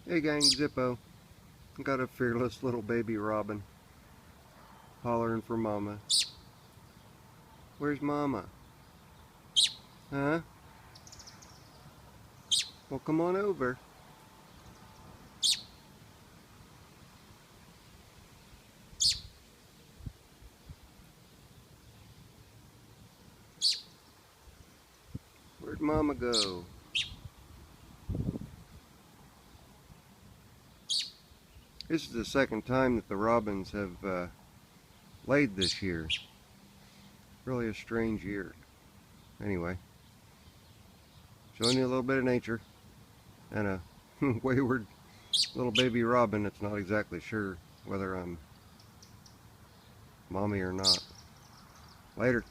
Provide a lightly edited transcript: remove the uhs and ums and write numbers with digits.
Hey gang, Zippo. Got a fearless little baby robin hollering for mama. Where's mama? Huh? Well, come on over. Where'd mama go? This is the second time that the robins have laid this year. Really a strange year. Anyway, showing you a little bit of nature and a wayward little baby robin that's not exactly sure whether I'm mommy or not. Later.